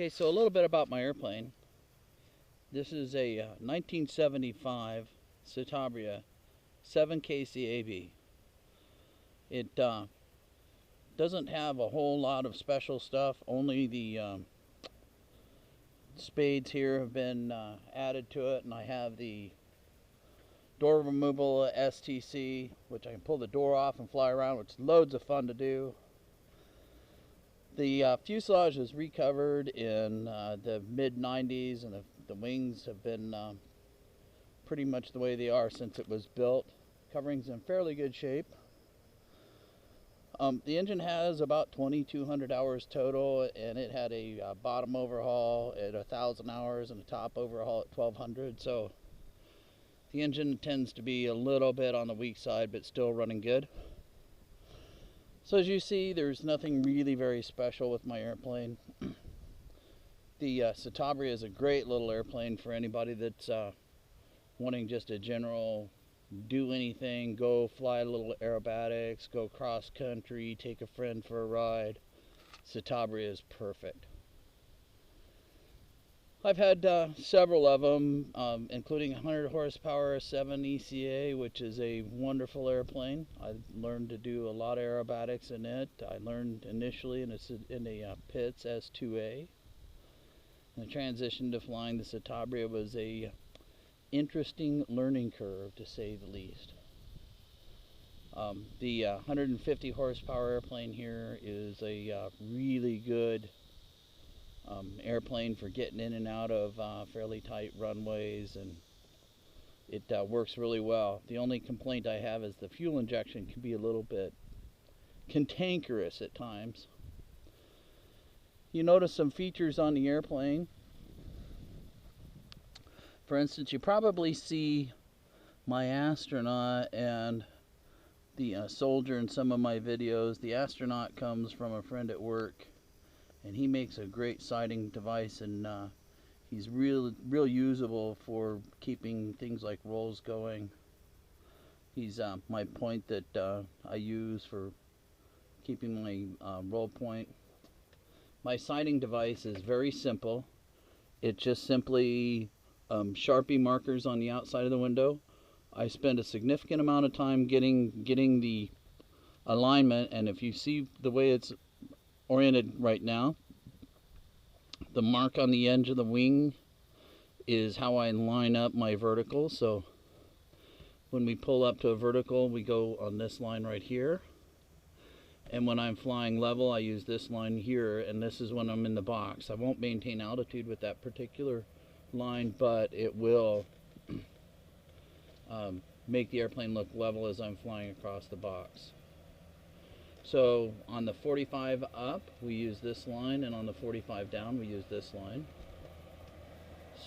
Okay, so a little bit about my airplane. This is a 1975 Citabria 7KCAB. It doesn't have a whole lot of special stuff. Only the spades here have been added to it, and I have the door removal STC, which I can pull the door off and fly around, which is loads of fun to do. The fuselage is recovered in the mid-90s, and the wings have been pretty much the way they are since it was built. Covering's in fairly good shape. The engine has about 2,200 hours total, and it had a bottom overhaul at 1,000 hours and a top overhaul at 1,200. So the engine tends to be a little bit on the weak side, but still running good. So as you see, there's nothing really very special with my airplane. The Citabria is a great little airplane for anybody that's wanting just a general do anything, go fly a little aerobatics, go cross country, take a friend for a ride. Citabria is perfect. I've had several of them, including 100 horsepower 7 ECA, which is a wonderful airplane. I learned to do a lot of aerobatics in it. I learned initially in a Pitts S2A. And the transition to flying the Citabria was a interesting learning curve, to say the least. The 150 horsepower airplane here is a really good airplane for getting in and out of fairly tight runways, and it works really well. The only complaint I have is the fuel injection can be a little bit cantankerous at times. You notice some features on the airplane. For instance, you probably see my astronaut and the soldier in some of my videos. The astronaut comes from a friend at work, and he makes a great sighting device, and he's real usable for keeping things like rolls going. He's my point that I use for keeping my roll point. My sighting device is very simple. It just simply Sharpie markers on the outside of the window. I spend a significant amount of time getting the alignment, and if you see the way it's oriented right now, the mark on the edge of the wing is how I line up my vertical. So when we pull up to a vertical, we go on this line right here, and when I'm flying level, I use this line here, and this is when I'm in the box. I won't maintain altitude with that particular line, but it will make the airplane look level as I'm flying across the box. So on the 45 up, we use this line, and on the 45 down, we use this line.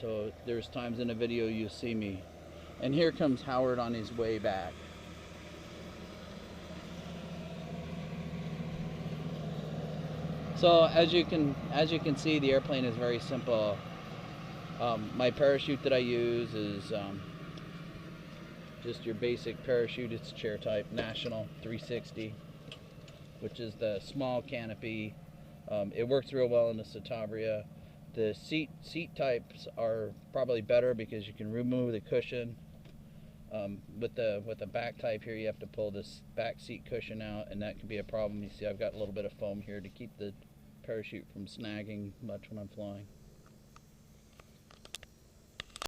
So there's times in a video you see me. And here comes Howard on his way back. So as you can see, the airplane is very simple. My parachute that I use is just your basic parachute. It's chair type, National 360, which is the small canopy. It works real well in the Citabria. The seat types are probably better because you can remove the cushion. With the back type here, you have to pull this back seat cushion out, and that can be a problem. You see, I've got a little bit of foam here to keep the parachute from snagging much when I'm flying.